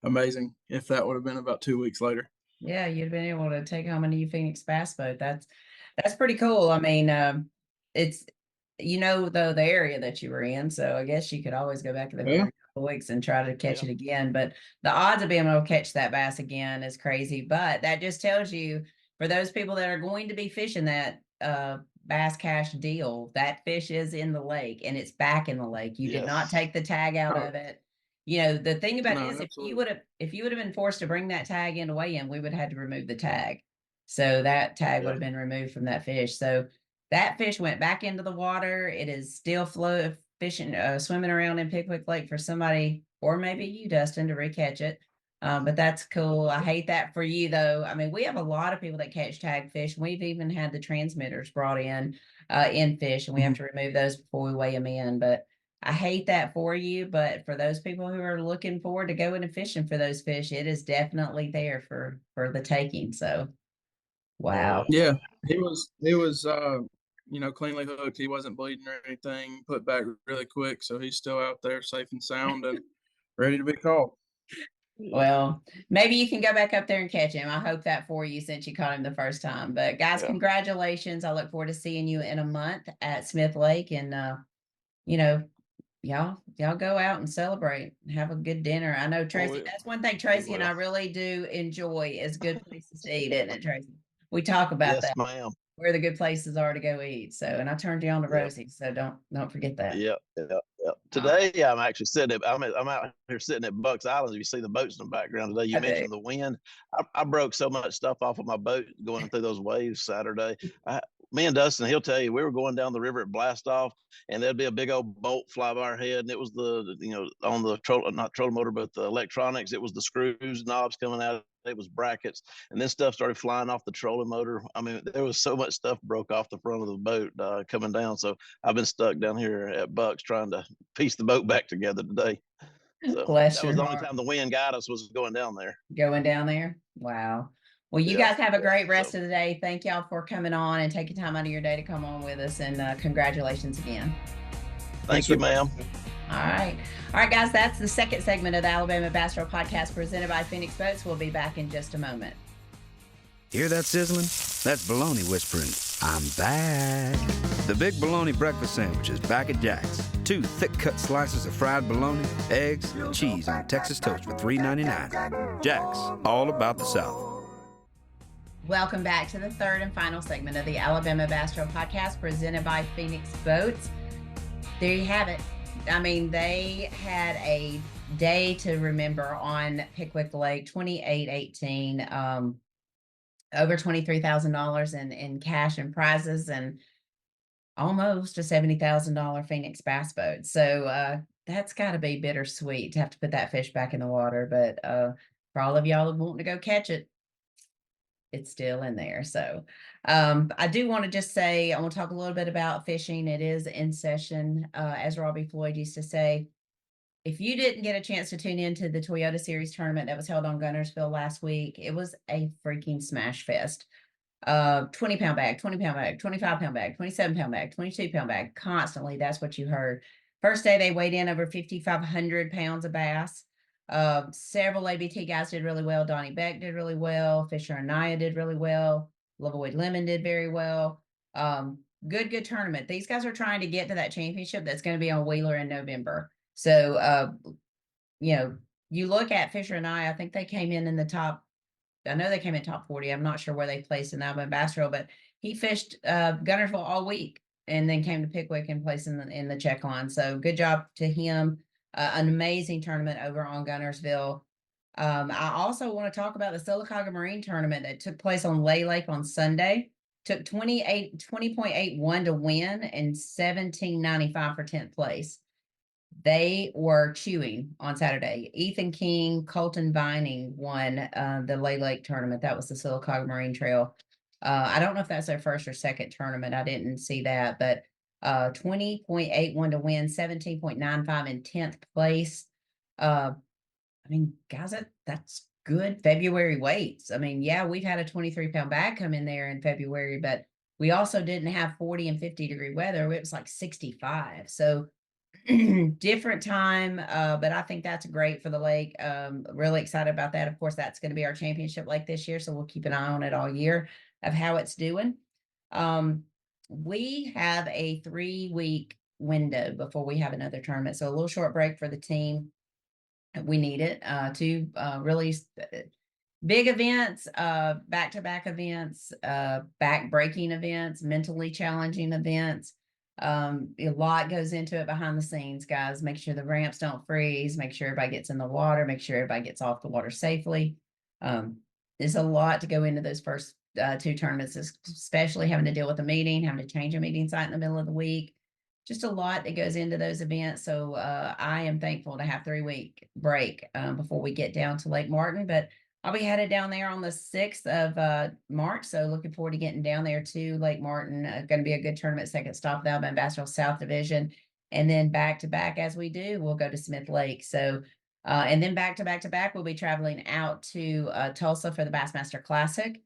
amazing if that would have been about 2 weeks later. Yeah, you'd have been able to take home a new Phoenix bass boat. That's pretty cool. I mean, it's though the area that you were in, so I guess you could always go back to there Yeah. every couple of weeks and try to catch Yeah. it again. But the odds of being able to catch that bass again is crazy. But that just tells you, for those people that are going to be fishing that bass cash deal, that fish is in the lake and it's back in the lake. You did not Yes. take the tag out Oh, of it. The thing about it no, is, absolutely. if you would have been forced to bring that tag into weigh-in, we would have had to remove the tag. So that tag would Yeah. have been removed from that fish. So that fish went back into the water. It is still fishing, swimming around in Pickwick Lake for somebody, or maybe you, Dustin, to recatch it. But that's cool. I hate that for you, though. I mean, we have a lot of people that catch tag fish. We've even had the transmitters brought in fish, and we have to remove those before we weigh them in. But I hate that for you. But for those people who are looking forward to going and fishing for those fish, it is definitely there for the taking. So, wow. Yeah. Yeah, he was cleanly hooked. He wasn't bleeding or anything. Put back really quick, so he's still out there safe and sound and ready to be caught. Well, maybe you can go back up there and catch him. I hope that for you since you caught him the first time. But guys, Yeah. congratulations. I look forward to seeing you in a month at Smith Lake. And you know, y'all go out and celebrate and have a good dinner. I know Tracy, we, that's one thing we Tracy and I will. really do enjoy is good places to eat, isn't it, Tracy? We talk about Yes, that, ma'am. where the good places are to go eat. So, and I turned you on to Yep. Rosie, so don't forget that. Yep. Yep. Yep. Uh, Today, I'm actually sitting. I'm out here sitting at Bucks Island. If you see the boats in the background today, you I do. mentioned the wind. I broke so much stuff off of my boat going through those waves Saturday. Me and Dustin, he'll tell you, we were going down the river at blast off, and there'd be a big old bolt fly by our head, and it was on the not trolling motor, but the electronics. It was the screws, knobs coming out. It was brackets, and then stuff started flying off the trolling motor. I mean, there was so much stuff broke off the front of the boat coming down. So I've been stuck down here at Bucks trying to piece the boat back together today. So Bless that was your the only heart. time the wind got us was going down there. Going down there. Wow. Well, you Yeah. guys have a Yeah. great rest So of the day. Thank y'all for coming on and taking time out of your day to come on with us. And congratulations again. thank you, ma'am. All right. All right, guys, that's the second segment of the Alabama Bass Trail Podcast presented by Phoenix Boats. We'll be back in just a moment. Hear that sizzling? That's bologna whispering, I'm back. The Big Bologna Breakfast Sandwich is back at Jack's. 2 thick-cut slices of fried bologna, eggs, and cheese on Texas toast for $3.99. Jack's, all about the South. Welcome back to the third and final segment of the Alabama Bass Trail Podcast presented by Phoenix Boats. There you have it. I mean, they had a day to remember on Pickwick Lake, 28-18, over $23,000 in cash and prizes, and almost a $70,000 Phoenix bass boat. So that's got to be bittersweet to have to put that fish back in the water. But for all of y'all who want to go catch it, it's still in there. So I do want to just say, I want to talk a little bit about fishing. It is in session. As Robbie Floyd used to say, if you didn't get a chance to tune into the Toyota Series tournament that was held on Gunnersville last week, it was a freaking smash fest. 20-pound bag, 20-pound bag, 25-pound bag, 27-pound bag, 22-pound bag, constantly. That's what you heard. First day, they weighed in over 5,500 pounds of bass. Several ABT guys did really well. Donnie Beck did really well. Fisher and Naya did really well. Lavoid Lemon did very well. Good tournament. These guys are trying to get to that championship that's going to be on Wheeler in November. So, you look at Fisher and I think they came in the top. I know they came in top 40. I'm not sure where they placed in Alabama Bass Trail, but he fished Gunnersville all week and then came to Pickwick and placed in the check line. So good job to him. An amazing tournament over on Gunnersville. I also want to talk about the Sylacauga Marine Tournament that took place on Lay Lake on Sunday. Took 20.81 to win and 17.95 for 10th place. They were chewing on Saturday. Ethan King, Colton Vining won the Lay Lake tournament. That was the Sylacauga Marine Trail. I don't know if that's their first or second tournament. I didn't see that, but 20.81 to win, 17.95 in 10th place. I mean, guys, that's good February weights. I mean, yeah, we've had a 23-pound bag come in there in February, but we also didn't have 40 and 50 degree weather. It was like 65. So different time, but I think that's great for the lake. Really excited about that. Of course, that's going to be our championship lake this year, so we'll keep an eye on it all year of how it's doing. We have a 3-week window before we have another tournament, so a little short break for the team. We need it to really big events, back-to-back events, back-breaking events, mentally challenging events. A lot goes into it behind the scenes, guys. Make sure the ramps don't freeze, make sure everybody gets in the water, make sure everybody gets off the water safely. There's a lot to go into those first 2 tournaments, especially having to deal with a meeting, having to change a meeting site in the middle of the week. Just a lot that goes into those events. So I am thankful to have 3-week break before we get down to Lake Martin, but I'll be headed down there on the 6th of March. So looking forward to getting down there to Lake Martin. Going to be a good tournament. Second stop, the Alabama Bass Trail South Division. And then back to back, as we do, we'll go to Smith Lake. So, and then back to back, we'll be traveling out to Tulsa for the Bassmaster Classic.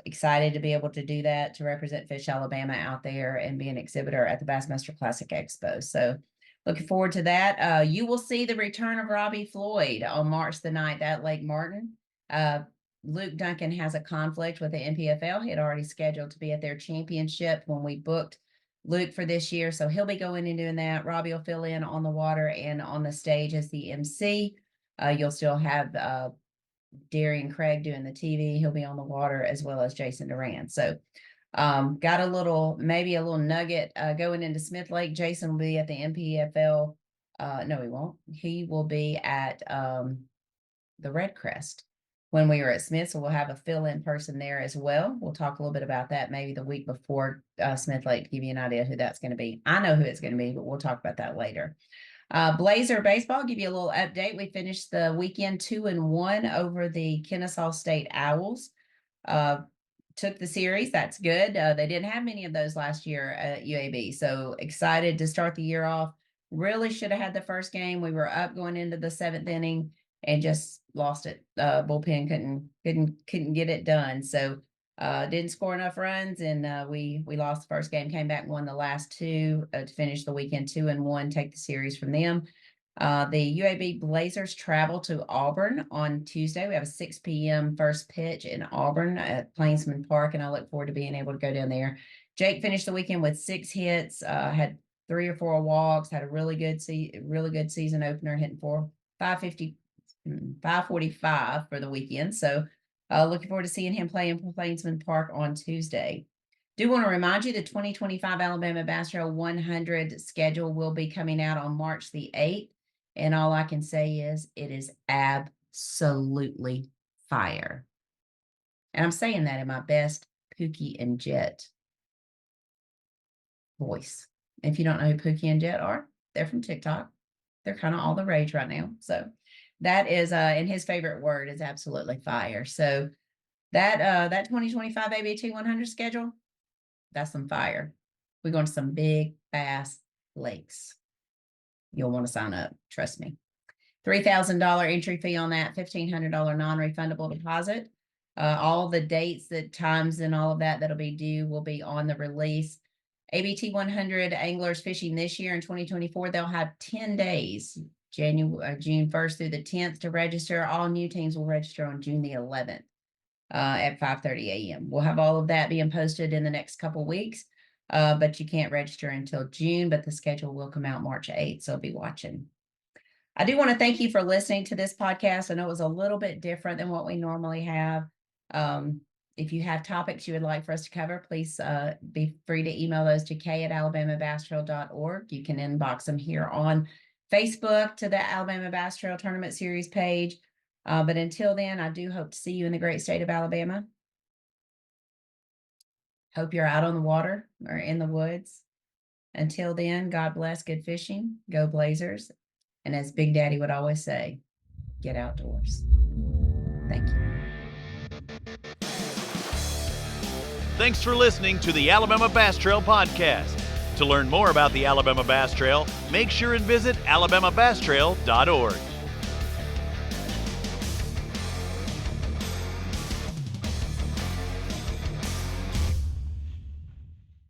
Excited to be able to do that, to represent Fish Alabama out there and be an exhibitor at the Bassmaster Classic Expo. So looking forward to that. You will see the return of Robbie Floyd on March the 9th at Lake Martin. Luke Duncan has a conflict with the NPFL. He had already scheduled to be at their championship when we booked Luke for this year. So he'll be going and doing that. Robbie will fill in on the water and on the stage as the MC. You'll still have Darian Craig doing the TV. He'll be on the water, as well as Jason Duran. So got a little nugget going into Smith Lake. Jason will be at the NPFL. No, he won't. He will be at the Red Crest when we were at Smith. So we'll have a fill-in person there as well. We'll talk a little bit about that maybe the week before Smith Lake to give you an idea who that's going to be. I know who it's going to be, but we'll talk about that later. Blazer baseball, give you a little update. We finished the weekend 2-1 over the Kennesaw State Owls. Took the series. That's good. They didn't have many of those last year at UAB. So excited to start the year off. Really should have had the first game. We were up going into the 7th inning and just lost it. Bullpen couldn't get it done. So didn't score enough runs, and we lost the first game, came back and won the last 2 to finish the weekend 2-1, take the series from them. The UAB Blazers travel to Auburn on Tuesday. We have a 6 p.m. first pitch in Auburn at Plainsman Park, and I look forward to being able to go down there. Jake finished the weekend with 6 hits, had 3 or 4 walks, had a really good season opener, hitting 545 for the weekend. So looking forward to seeing him play in Plainsman Park on Tuesday. Do want to remind you the 2025 Alabama Bass Trail 100 schedule will be coming out on March the 8th. And all I can say is it is absolutely fire. And I'm saying that in my best Pookie and Jet voice. If you don't know who Pookie and Jet are, they're from TikTok. They're kind of all the rage right now. So that is, and his favorite word is absolutely fire. So that 2025 ABT 100 schedule, that's some fire. We're going to some big bass lakes. You'll want to sign up. Trust me. $3,000 entry fee on that, $1,500 non-refundable deposit. All the dates, the times, and all of that that'll be due will be on the release. ABT 100 anglers fishing this year in 2024, they'll have 10 days, June 1st through the 10th to register. All new teams will register on June the 11th at 5:30 a.m. We'll have all of that being posted in the next couple weeks, but you can't register until June, but the schedule will come out March 8th, so be watching. I do want to thank you for listening to this podcast. I know it was a little bit different than what we normally have. If you have topics you would like for us to cover, please be free to email those to k@alabamabasstrail.org. You can inbox them here on Facebook to the Alabama Bass Trail Tournament Series page. But until then, I do hope to see you in the great state of Alabama. Hope you're out on the water or in the woods. Until then, God bless, good fishing, go Blazers. And as Big Daddy would always say, get outdoors. Thank you. Thanks for listening to the Alabama Bass Trail Podcast. To learn more about the Alabama Bass Trail, make sure and visit alabamabasstrail.org.